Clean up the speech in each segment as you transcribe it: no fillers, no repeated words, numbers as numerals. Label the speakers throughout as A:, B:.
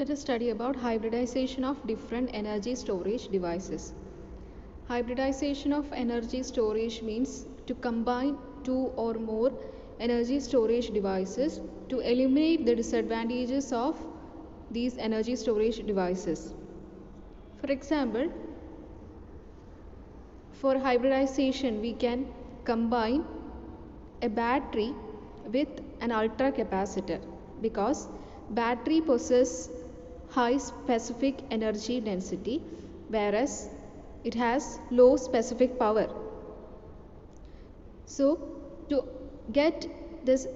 A: Let us study about hybridization of different energy storage devices. Hybridization of energy storage means to combine two or more energy storage devices to eliminate the disadvantages of these energy storage devices. For example, for hybridization we can combine a battery with an ultra capacitor because battery possesses high specific energy density whereas it has low specific power. So to get this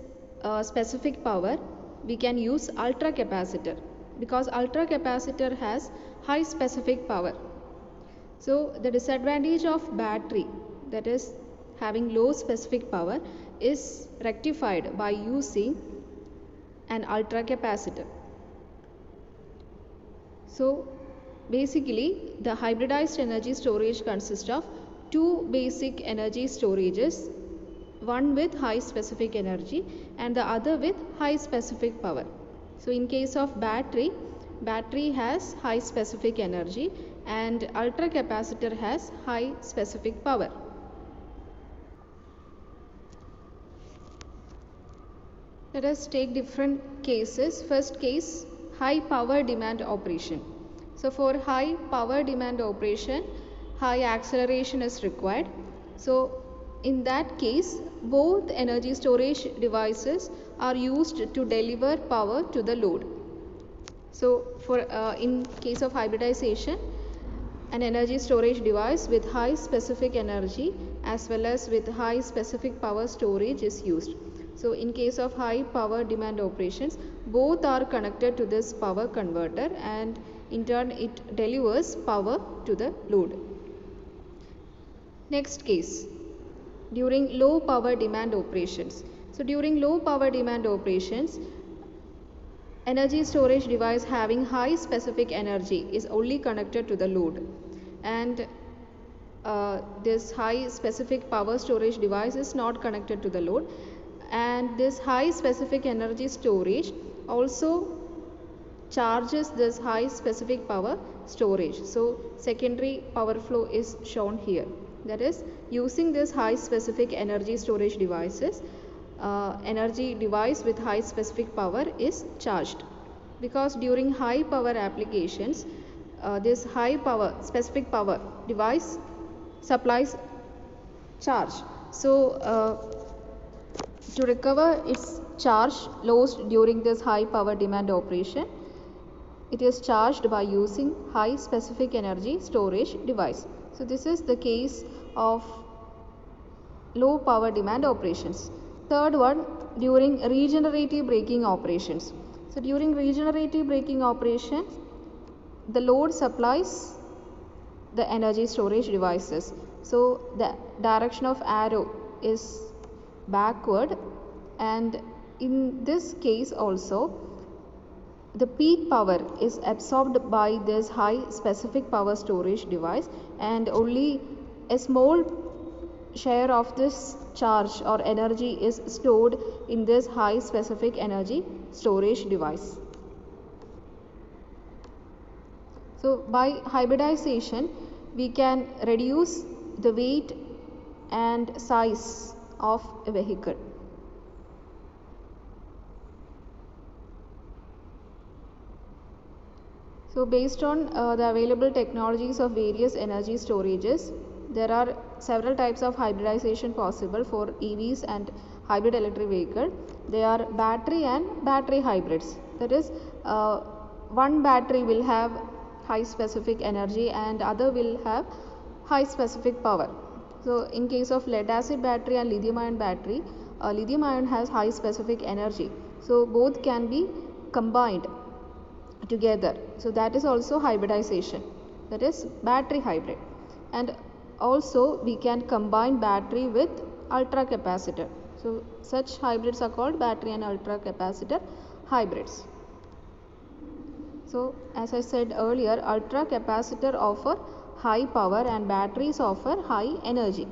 A: specific power we can use ultra capacitor because ultra capacitor has high specific power. So the disadvantage of battery, that is having low specific power, is rectified by using an ultra capacitor. So basically the hybridized energy storage consists of two basic energy storages, one with high specific energy and the other with high specific power. So in case of battery has high specific energy and ultra capacitor has high specific power. Let us take different cases. First case, high power demand operation. So for high power demand operation, high acceleration is required. So in that case, both energy storage devices are used to deliver power to the load. So for in case of hybridization, an energy storage device with high specific energy as well as with high specific power storage is used. So in case of high power demand operations, both are connected to this power converter and in turn it delivers power to the load. Next case, during low power demand operations. So during low power demand operations, energy storage device having high specific energy is only connected to the load and this high specific power storage device is not connected to the load, and this high specific energy storage also charges this high specific power storage. So secondary power flow is shown here, that is using this high specific energy storage devices, energy device with high specific power is charged because during high power applications this high power specific power device supplies charge. So to recover its charge lost during this high power demand operation, it is charged by using high specific energy storage device. So this is the case of low power demand operations. Third one, during regenerative braking operations. So during regenerative braking operation, the load supplies the energy storage devices. So the direction of arrow is backward, and in this case also the peak power is absorbed by this high specific power storage device and only a small share of this charge or energy is stored in this high specific energy storage device. So by hybridization we can reduce the weight and size of a vehicle. So based on the available technologies of various energy storages, there are several types of hybridization possible for EVs and hybrid electric vehicle. They are battery and battery hybrids. That is, one battery will have high specific energy and other will have high specific power. So in case of lead acid battery and lithium ion battery, lithium ion has high specific energy. So both can be combined together. So that is also hybridization, that is battery hybrid. And also we can combine battery with ultra capacitor. So such hybrids are called battery and ultra capacitor hybrids. So as I said earlier, ultra capacitor offer high power and batteries offer high energy.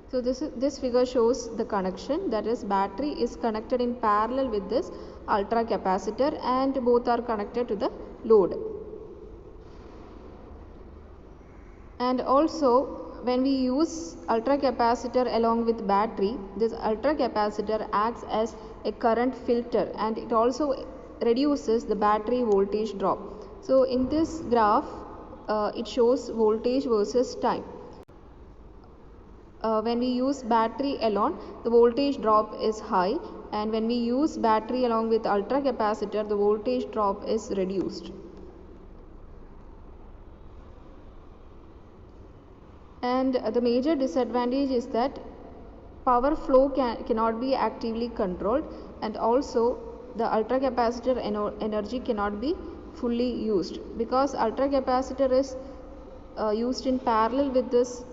A: So this figure shows the connection, that is battery is connected in parallel with this ultra capacitor and both are connected to the load. And also when we use ultra capacitor along with battery, this ultra capacitor acts as a current filter and it also reduces the battery voltage drop. So in this graph it shows voltage versus time. When we use battery alone, the voltage drop is high, and when we use battery along with ultra capacitor, the voltage drop is reduced. And the major disadvantage is that power flow cannot be actively controlled, and also the ultra capacitor energy cannot be fully used, because ultra capacitor is used in parallel with this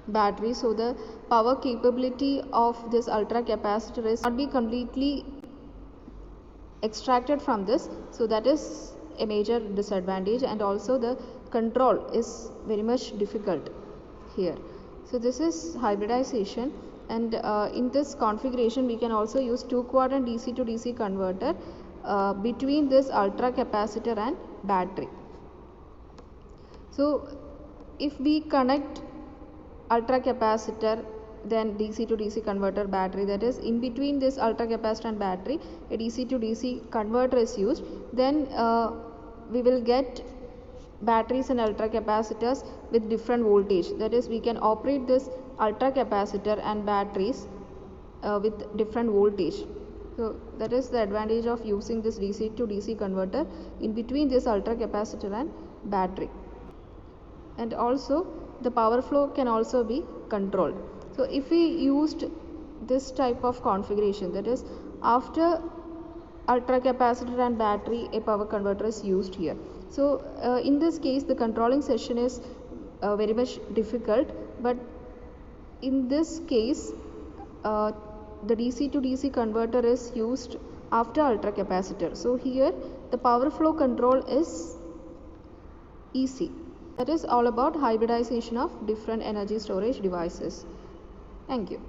A: battery. So the power capability of this ultra capacitor is not be completely extracted from this. So that is a major disadvantage, and also the control is very much difficult here. So this is hybridization, and in this configuration we can also use 2-quadrant DC to DC converter between this ultra capacitor and battery. So if we connect ultra capacitor then DC to DC converter battery, that is in between this ultra capacitor and battery a DC to DC converter is used, then we will get batteries and ultra capacitors with different voltage, that is we can operate this ultra capacitor and batteries with different voltage. So that is the advantage of using this DC to DC converter in between this ultra capacitor and battery. And also the power flow can also be controlled. So if we used this type of configuration, that is after ultra capacitor and battery a power converter is used here. So in this case the controlling session is very much difficult, but in this case the DC to DC converter is used after ultra capacitor. So here the power flow control is easy. That is all about hybridization of different energy storage devices. Thank you.